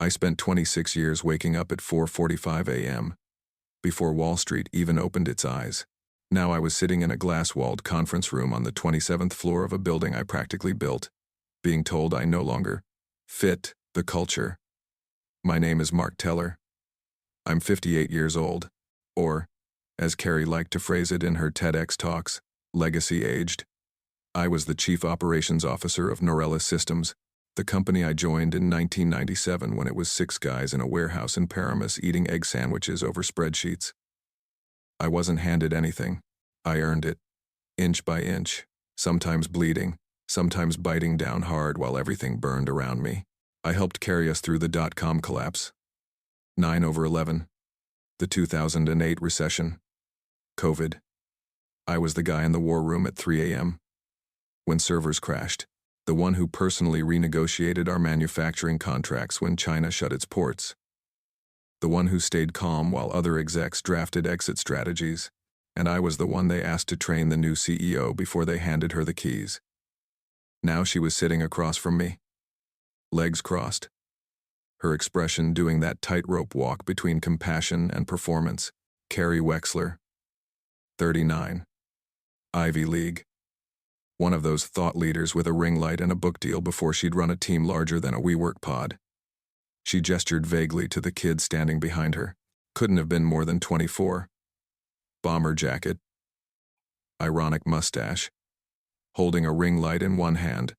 I spent 26 years waking up at 4:45 a.m., before Wall Street even opened its eyes. Now I was sitting in a glass-walled conference room on the 27th floor of a building I practically built, being told I no longer fit the culture. My name is Mark Teller. I'm 58 years old, or, as Carrie liked to phrase it in her TEDx talks, legacy-aged. I was the chief operations officer of Norellis Systems, the company I joined in 1997 when it was 6 guys in a warehouse in Paramus eating egg sandwiches over spreadsheets. I wasn't handed anything. I earned it, inch by inch, sometimes bleeding, sometimes biting down hard while everything burned around me. I helped carry us through the dot-com collapse, 9/11, the 2008 recession, COVID. I was the guy in the war room at 3 a.m. when servers crashed, the one who personally renegotiated our manufacturing contracts when China shut its ports, the one who stayed calm while other execs drafted exit strategies, and I was the one they asked to train the new CEO before they handed her the keys. Now she was sitting across from me, legs crossed, her expression doing that tightrope walk between compassion and performance. Carrie Wexler, 39, Ivy League. One of those thought leaders with a ring light and a book deal before she'd run a team larger than a WeWork pod. She gestured vaguely to the kid standing behind her. Couldn't have been more than 24. Bomber jacket. Ironic mustache. Holding a ring light in one hand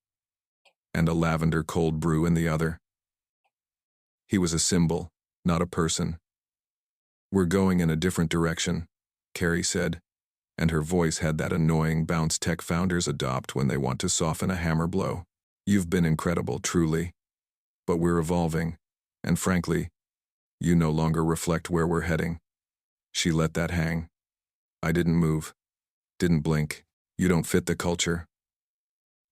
and a lavender cold brew in the other. He was a symbol, not a person. "We're going in a different direction," Carrie said, and her voice had that annoying bounce tech founders adopt when they want to soften a hammer blow. "You've been incredible, truly. But we're evolving, and frankly, you no longer reflect where we're heading." She let that hang. I didn't move, didn't blink. "You don't fit the culture."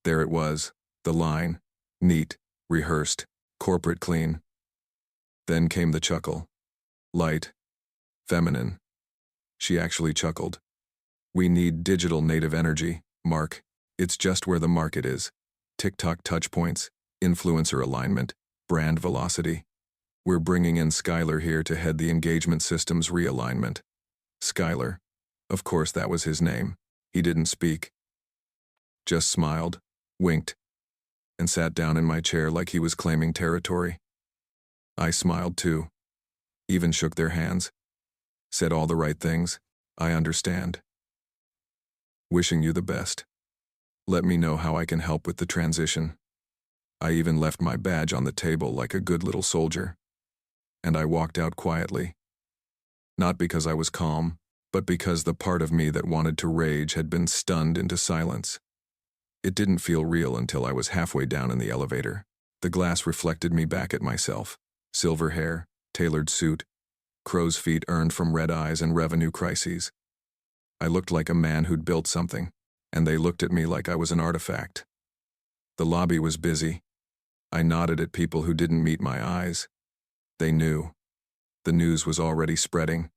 There it was, the line, neat, rehearsed, corporate clean. Then came the chuckle. Light, feminine. She actually chuckled. "We need digital native energy, Mark. It's just where the market is. TikTok touchpoints, influencer alignment, brand velocity. We're bringing in Skylar here to head the engagement systems realignment." Skylar. Of course that was his name. He didn't speak. Just smiled, winked, and sat down in my chair like he was claiming territory. I smiled too. Even shook their hands. Said all the right things. "I understand. Wishing you the best. Let me know how I can help with the transition." I even left my badge on the table like a good little soldier. And I walked out quietly. Not because I was calm, but because the part of me that wanted to rage had been stunned into silence. It didn't feel real until I was halfway down in the elevator. The glass reflected me back at myself. Silver hair, tailored suit, crow's feet earned from red eyes and revenue crises. I looked like a man who'd built something, and they looked at me like I was an artifact. The lobby was busy. I nodded at people who didn't meet my eyes. They knew. The news was already spreading.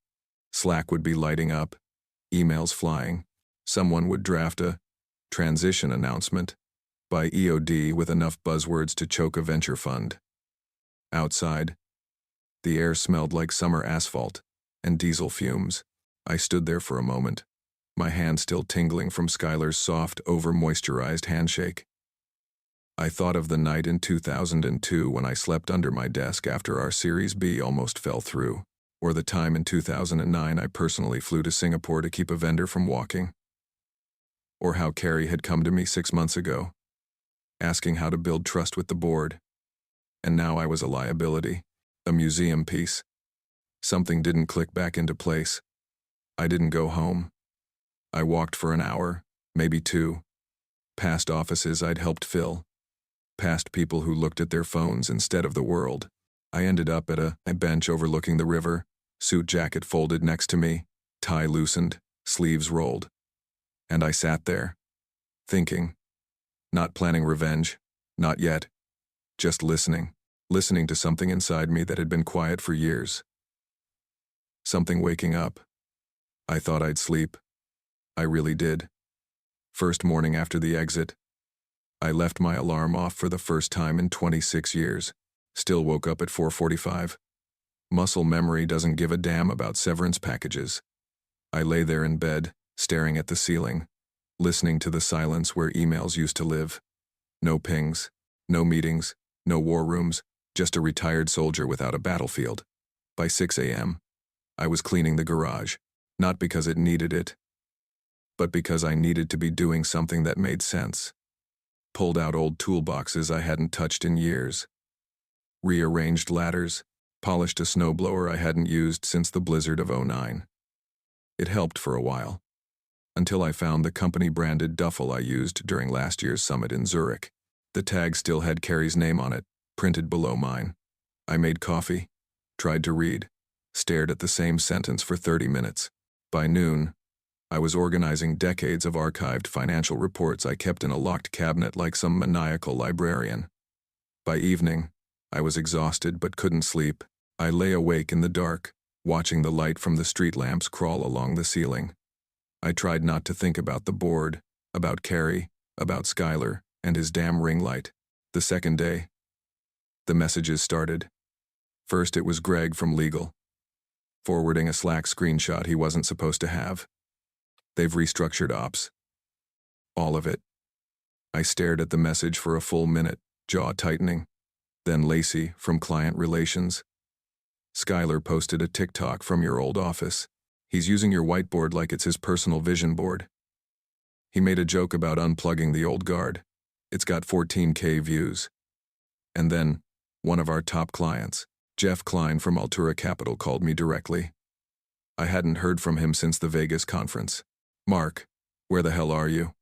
Slack would be lighting up, emails flying. Someone would draft a transition announcement by EOD with enough buzzwords to choke a venture fund. Outside, the air smelled like summer asphalt and diesel fumes. I stood there for a moment, my hand still tingling from Skylar's soft, over-moisturized handshake. I thought of the night in 2002 when I slept under my desk after our Series B almost fell through, or the time in 2009 I personally flew to Singapore to keep a vendor from walking. Or how Carrie had come to me 6 months ago, asking how to build trust with the board. And now I was a liability, a museum piece. Something didn't click back into place. I didn't go home. I walked for an hour, maybe 2, past offices I'd helped fill, past people who looked at their phones instead of the world. I ended up at a bench overlooking the river, suit jacket folded next to me, tie loosened, sleeves rolled. And I sat there, thinking, not planning revenge, not yet, just listening to something inside me that had been quiet for years. Something waking up. I thought I'd sleep. I really did. First morning after the exit, I left my alarm off for the first time in 26 years. Still woke up at 4:45. Muscle memory doesn't give a damn about severance packages. I lay there in bed, staring at the ceiling, listening to the silence where emails used to live. No pings, no meetings, no war rooms, just a retired soldier without a battlefield. By 6 a.m., I was cleaning the garage, not because it needed it, but because I needed to be doing something that made sense. Pulled out old toolboxes I hadn't touched in years. Rearranged ladders, polished a snowblower I hadn't used since the blizzard of '09. It helped for a while, until I found the company-branded duffel I used during last year's summit in Zurich. The tag still had Carrie's name on it, printed below mine. I made coffee, tried to read, stared at the same sentence for 30 minutes. By noon, I was organizing decades of archived financial reports I kept in a locked cabinet like some maniacal librarian. By evening, I was exhausted but couldn't sleep. I lay awake in the dark, watching the light from the street lamps crawl along the ceiling. I tried not to think about the board, about Carrie, about Skylar, and his damn ring light. The second day, the messages started. First it was Greg from legal, forwarding a Slack screenshot he wasn't supposed to have. They've restructured ops. All of it. I stared at the message for a full minute, jaw tightening. Then Lacey, from client relations. Skylar posted a TikTok from your old office. He's using your whiteboard like it's his personal vision board. He made a joke about unplugging the old guard. It's got 14K views. And then, one of our top clients, Jeff Klein from Altura Capital, called me directly. I hadn't heard from him since the Vegas conference. Mark, where the hell are you?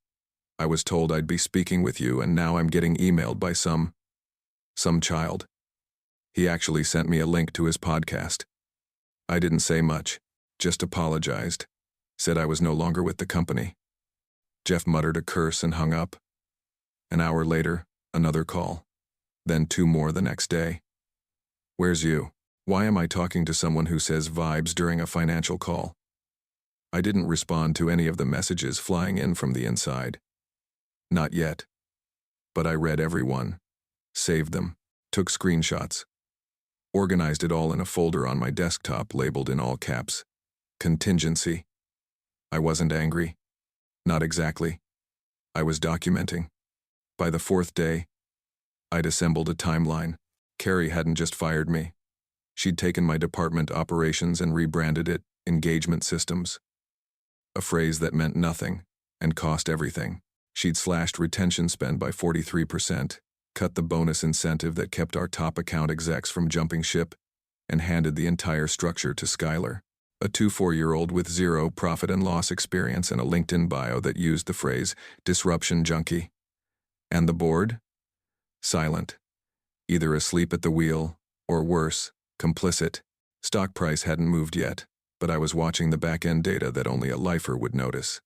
I was told I'd be speaking with you, and now I'm getting emailed by some child. He actually sent me a link to his podcast. I didn't say much, just apologized, said I was no longer with the company. Jeff muttered a curse and hung up. An hour later, another call. Then 2 more the next day. Where's you? Why am I talking to someone who says vibes during a financial call? I didn't respond to any of the messages flying in from the inside. Not yet. But I read every one, saved them, took screenshots, organized it all in a folder on my desktop labeled in all caps, contingency. I wasn't angry. Not exactly. I was documenting. By the 4th day, I'd assembled a timeline. Carrie hadn't just fired me. She'd taken my department operations and rebranded it engagement systems. A phrase that meant nothing and cost everything. She'd slashed retention spend by 43%, cut the bonus incentive that kept our top account execs from jumping ship, and handed the entire structure to Skylar, a 24-year-old with 0 profit and loss experience and a LinkedIn bio that used the phrase disruption junkie. And the board? Silent. Either asleep at the wheel, or worse, complicit. Stock price hadn't moved yet, but I was watching the back-end data that only a lifer would notice.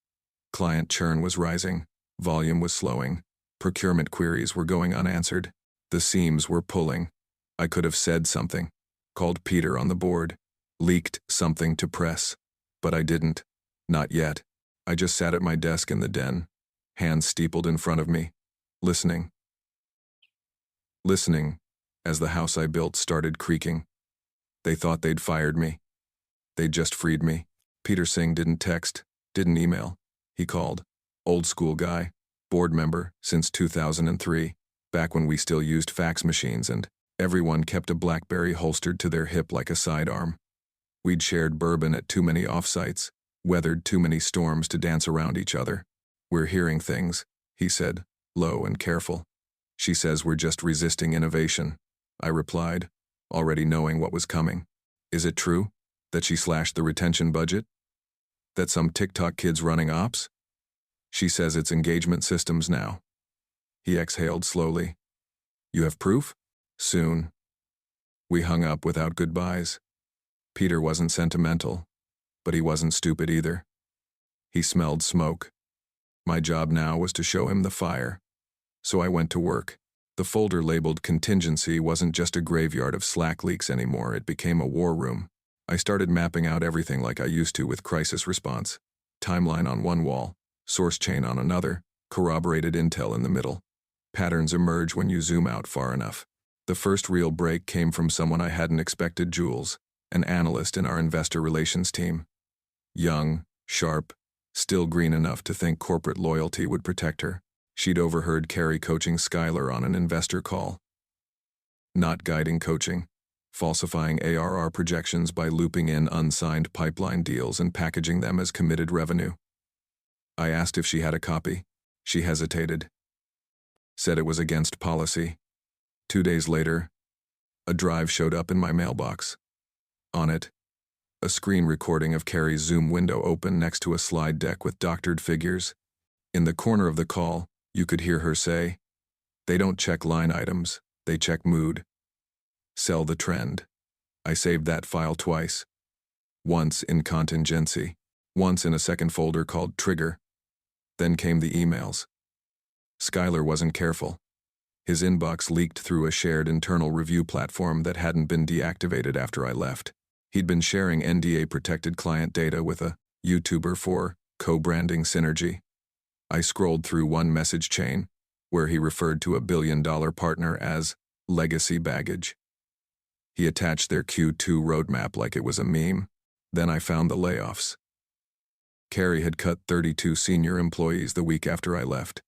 Client churn was rising, volume was slowing, procurement queries were going unanswered, the seams were pulling. I could have said something, called Peter on the board, leaked something to press, but I didn't. Not yet. I just sat at my desk in the den, hands steepled in front of me, listening. Listening, as the house I built started creaking. They thought they'd fired me. They'd just freed me. Peter Singh didn't text, didn't email. He called. Old school guy, board member since 2003, back when we still used fax machines and everyone kept a BlackBerry holstered to their hip like a sidearm. We'd shared bourbon at too many offsites, weathered too many storms to dance around each other. We're hearing things, he said, low and careful. She says we're just resisting innovation. I replied, already knowing what was coming. Is it true that she slashed the retention budget? That some TikTok kid's running ops? She says it's engagement systems now. He exhaled slowly. You have proof? Soon. We hung up without goodbyes. Peter wasn't sentimental, but he wasn't stupid either. He smelled smoke. My job now was to show him the fire. So I went to work. The folder labeled contingency wasn't just a graveyard of Slack leaks anymore, it became a war room. I started mapping out everything like I used to with crisis response. Timeline on one wall, source chain on another, corroborated intel in the middle. Patterns emerge when you zoom out far enough. The first real break came from someone I hadn't expected, Jules, an analyst in our investor relations team. Young, sharp, still green enough to think corporate loyalty would protect her. She'd overheard Carrie coaching Skylar on an investor call. Not guiding coaching, falsifying ARR projections by looping in unsigned pipeline deals and packaging them as committed revenue. I asked if she had a copy. She hesitated. Said it was against policy. 2 days later, a drive showed up in my mailbox. On it, a screen recording of Carrie's Zoom window open next to a slide deck with doctored figures. In the corner of the call, you could hear her say, "They don't check line items, they check mood." Sell the trend. I saved that file twice. Once in contingency, once in a second folder called Trigger. Then came the emails. Skylar wasn't careful. His inbox leaked through a shared internal review platform that hadn't been deactivated after I left. He'd been sharing NDA-protected client data with a YouTuber for co-branding synergy. I scrolled through one message chain where he referred to a billion-dollar partner as legacy baggage. He attached their Q2 roadmap like it was a meme. Then I found the layoffs. Carrie had cut 32 senior employees the week after I left.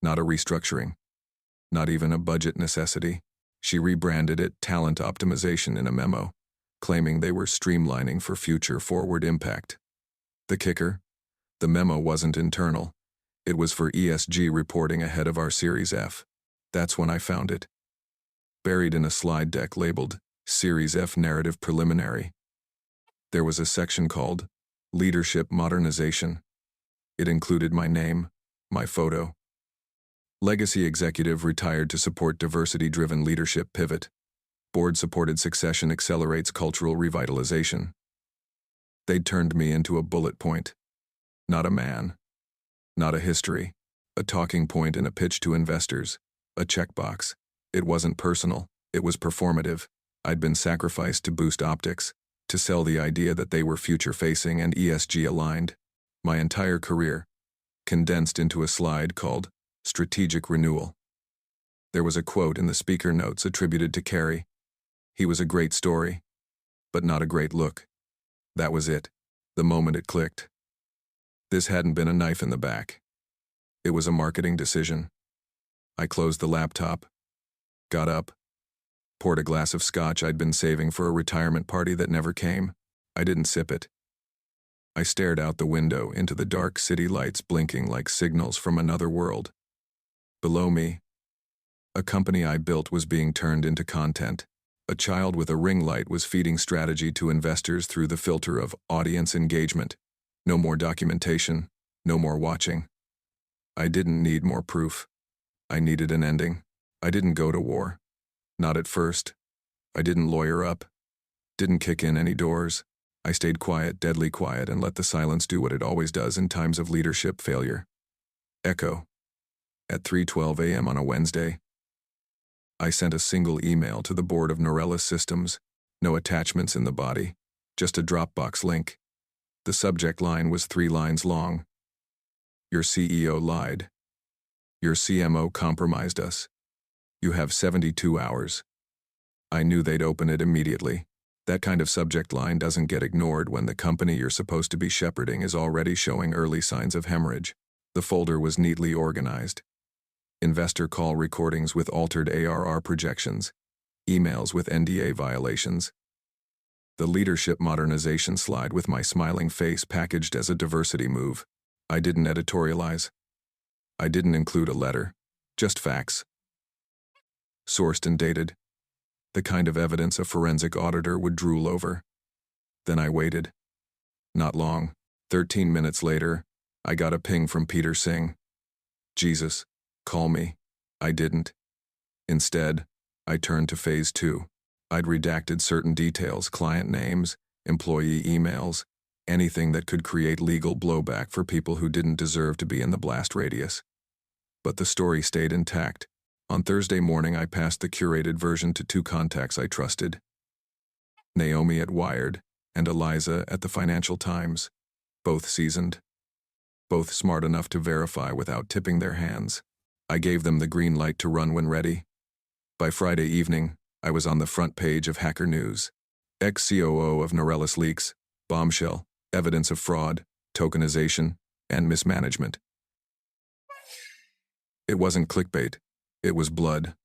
Not a restructuring. Not even a budget necessity. She rebranded it talent optimization in a memo, claiming they were streamlining for future forward impact. The kicker? The memo wasn't internal. It was for ESG reporting ahead of our Series F. That's when I found it. Buried in a slide deck labeled Series F Narrative Preliminary. There was a section called Leadership Modernization. It included my name, my photo. Legacy executive retired to support diversity-driven leadership pivot. Board-supported succession accelerates cultural revitalization. They'd turned me into a bullet point. Not a man. Not a history. A talking point in a pitch to investors. A checkbox. It wasn't personal. It was performative. I'd been sacrificed to boost optics, to sell the idea that they were future-facing and ESG-aligned. My entire career, condensed into a slide called Strategic Renewal. There was a quote in the speaker notes attributed to Carrie. He was a great story, but not a great look. That was it, the moment it clicked. This hadn't been a knife in the back. It was a marketing decision. I closed the laptop, got up, poured a glass of scotch I'd been saving for a retirement party that never came. I didn't sip it. I stared out the window into the dark city lights blinking like signals from another world. Below me, a company I built was being turned into content. A child with a ring light was feeding strategy to investors through the filter of audience engagement. No more documentation, no more watching. I didn't need more proof. I needed an ending. I didn't go to war. Not at first. I didn't lawyer up. Didn't kick in any doors. I stayed quiet, deadly quiet, and let the silence do what it always does in times of leadership failure. Echo. At 3:12 a.m. on a Wednesday, I sent a single email to the board of Norellis Systems, no attachments in the body, just a Dropbox link. The subject line was 3 lines long. Your CEO lied. Your CMO compromised us. You have 72 hours. I knew they'd open it immediately. That kind of subject line doesn't get ignored when the company you're supposed to be shepherding is already showing early signs of hemorrhage. The folder was neatly organized. Investor call recordings with altered ARR projections, emails with NDA violations, the leadership modernization slide with my smiling face packaged as a diversity move. I didn't editorialize. I didn't include a letter, just facts. Sourced and dated. The kind of evidence a forensic auditor would drool over. Then I waited. Not long. 13 minutes later, I got a ping from Peter Singh. Jesus, call me. I didn't. Instead, I turned to phase 2. I'd redacted certain details, client names, employee emails, anything that could create legal blowback for people who didn't deserve to be in the blast radius. But the story stayed intact. On Thursday morning, I passed the curated version to 2 contacts I trusted. Naomi at Wired and Eliza at the Financial Times. Both seasoned. Both smart enough to verify without tipping their hands. I gave them the green light to run when ready. By Friday evening, I was on the front page of Hacker News. Ex-COO of Norellis leaks, bombshell, evidence of fraud, tokenization, and mismanagement. It wasn't clickbait. It was blood.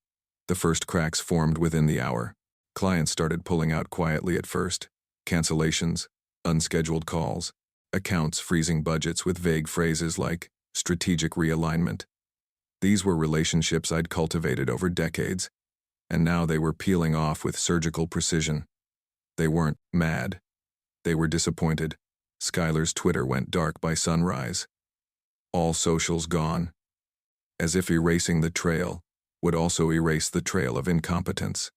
The first cracks formed within the hour. Clients started pulling out quietly at first. Cancellations, unscheduled calls, accounts freezing budgets with vague phrases like strategic realignment. These were relationships I'd cultivated over decades, and now they were peeling off with surgical precision. They weren't mad. They were disappointed. Skylar's Twitter went dark by sunrise. All socials gone. As if erasing the trail would also erase the trail of incompetence.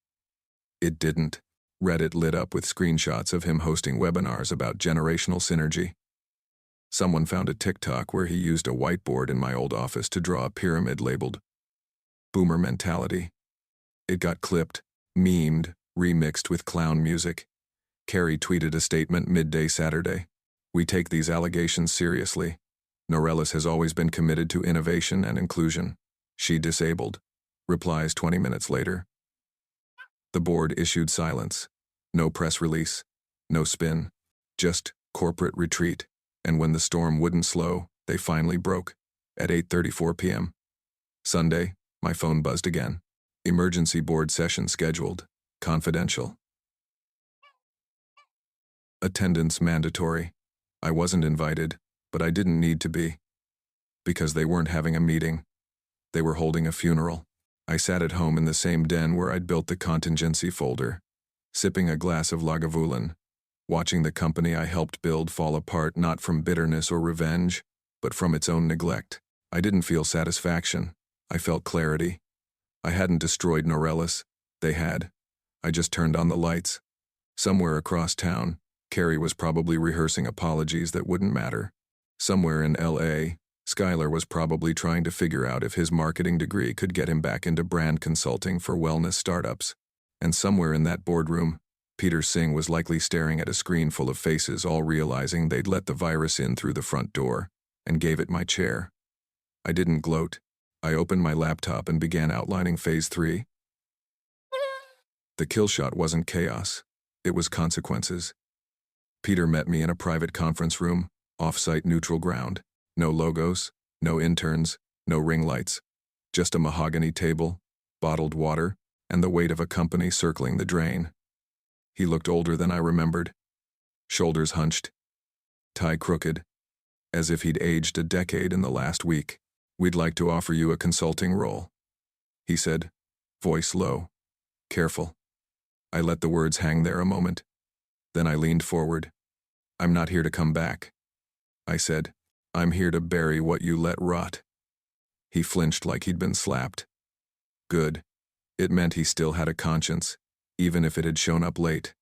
It didn't. Reddit lit up with screenshots of him hosting webinars about generational synergy. Someone found a TikTok where he used a whiteboard in my old office to draw a pyramid labeled Boomer Mentality. It got clipped, memed, remixed with clown music. Carrie tweeted a statement midday Saturday. "We take these allegations seriously. Norellis has always been committed to innovation and inclusion. She disabled." Replies 20 minutes later. The board issued silence. No press release. No spin. Just corporate retreat. And when the storm wouldn't slow, they finally broke. At 8:34 p.m. Sunday, my phone buzzed again. Emergency board session scheduled. Confidential. Attendance mandatory. I wasn't invited, but I didn't need to be. Because they weren't having a meeting. They were holding a funeral. I sat at home in the same den where I'd built the contingency folder, sipping a glass of Lagavulin, watching the company I helped build fall apart not from bitterness or revenge, but from its own neglect. I didn't feel satisfaction. I felt clarity. I hadn't destroyed Norellis. They had. I just turned on the lights. Somewhere across town, Carrie was probably rehearsing apologies that wouldn't matter. Somewhere in L.A., Skylar was probably trying to figure out if his marketing degree could get him back into brand consulting for wellness startups. And somewhere in that boardroom, Peter Singh was likely staring at a screen full of faces, all realizing they'd let the virus in through the front door, and gave it my chair. I didn't gloat. I opened my laptop and began outlining Phase 3. The kill shot wasn't chaos. It was consequences. Peter met me in a private conference room, off-site neutral ground. No logos, no interns, no ring lights. Just a mahogany table, bottled water, and the weight of a company circling the drain. He looked older than I remembered. Shoulders hunched. Tie crooked. As if he'd aged a decade in the last week. "We'd like to offer you a consulting role," he said, voice low. Careful. I let the words hang there a moment. Then I leaned forward. "I'm not here to come back," I said. "I'm here to bury what you let rot." He flinched like he'd been slapped. Good. It meant he still had a conscience, even if it had shown up late.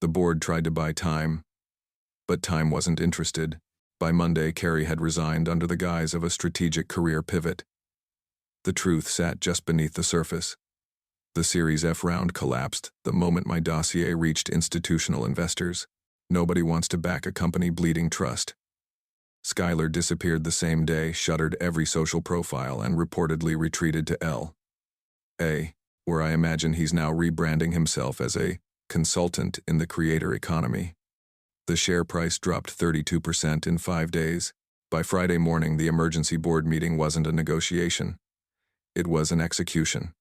The board tried to buy time, but time wasn't interested. By Monday, Carrie had resigned under the guise of a strategic career pivot. The truth sat just beneath the surface. The Series F round collapsed the moment my dossier reached institutional investors. Nobody wants to back a company bleeding trust. Skylar disappeared the same day, shuttered every social profile, and reportedly retreated to L.A., where I imagine he's now rebranding himself as a consultant in the creator economy. The share price dropped 32% in 5 days. By Friday morning, the emergency board meeting wasn't a negotiation. It was an execution.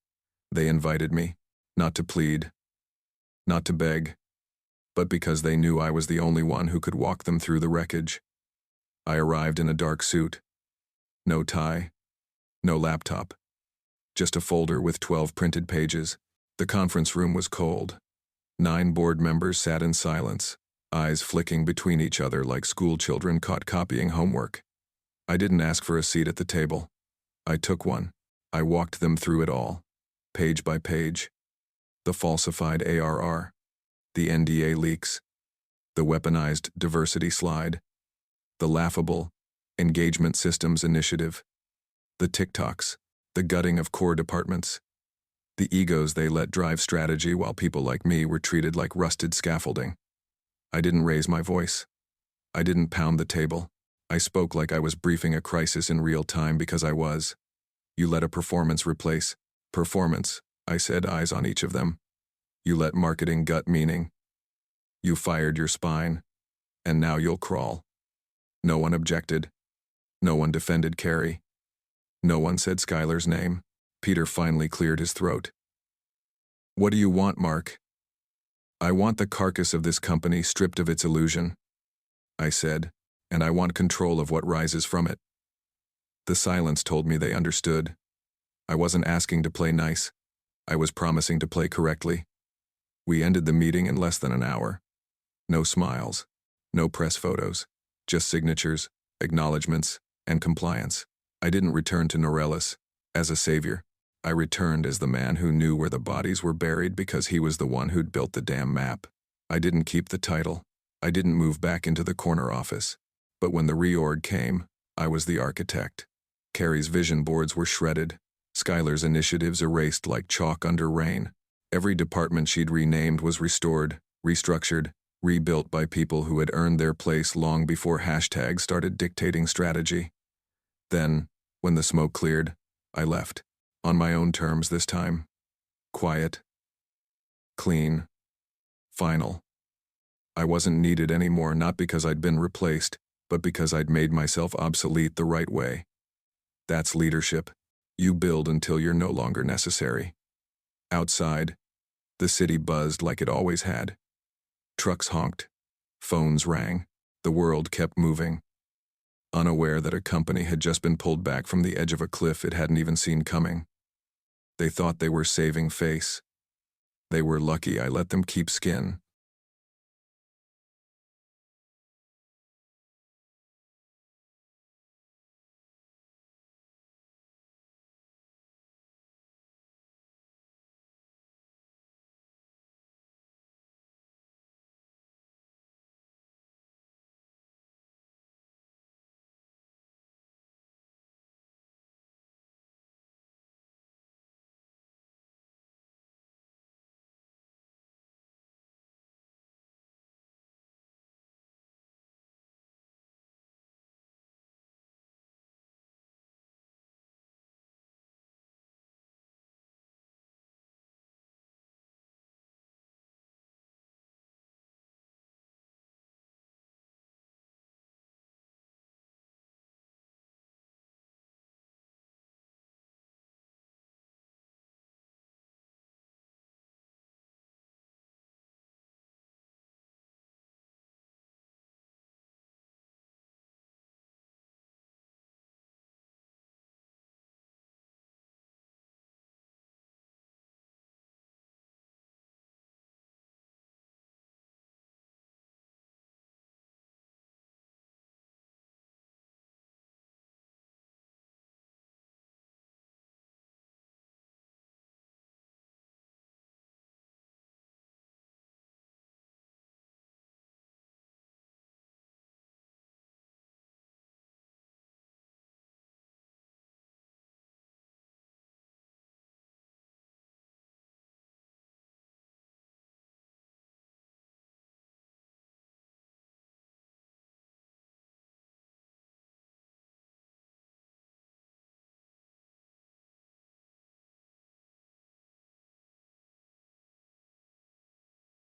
They invited me, not to plead, not to beg, but because they knew I was the only one who could walk them through the wreckage. I arrived in a dark suit. No tie. No laptop. Just a folder with 12 printed pages. The conference room was cold. 9 board members sat in silence, eyes flicking between each other like school children caught copying homework. I didn't ask for a seat at the table. I took one. I walked them through it all, page by page. The falsified ARR. The NDA leaks. The weaponized diversity slide. The laughable engagement systems initiative. The TikToks. The gutting of core departments. The egos they let drive strategy while people like me were treated like rusted scaffolding. I didn't raise my voice. I didn't pound the table. I spoke like I was briefing a crisis in real time because I was. You let a performance replace performance I said, eyes on each of them. You let marketing gut meaning. You fired your spine. And now you'll crawl. No one objected. No one defended Carrie. No one said Skylar's name. Peter finally cleared his throat. What do you want, Mark? I want the carcass of this company stripped of its illusion, I said, and I want control of what rises from it. The silence told me they understood. I wasn't asking to play nice. I was promising to play correctly. We ended the meeting in less than an hour. No smiles, no press photos, just signatures, acknowledgments, and compliance. I didn't return to Norellis as a savior. I returned as the man who knew where the bodies were buried because he was the one who'd built the damn map. I didn't keep the title. I didn't move back into the corner office. But when the reorg came, I was the architect. Carrie's vision boards were shredded. Skylar's initiatives erased like chalk under rain. Every department she'd renamed was restored, restructured, rebuilt by people who had earned their place long before hashtags started dictating strategy. Then, when the smoke cleared, I left. On my own terms this time. Quiet. Clean. Final. I wasn't needed anymore, not because I'd been replaced, but because I'd made myself obsolete the right way. That's leadership. You build until you're no longer necessary. Outside, the city buzzed like it always had. Trucks honked. Phones rang. The world kept moving. Unaware that a company had just been pulled back from the edge of a cliff it hadn't even seen coming. They thought they were saving face. They were lucky I let them keep skin.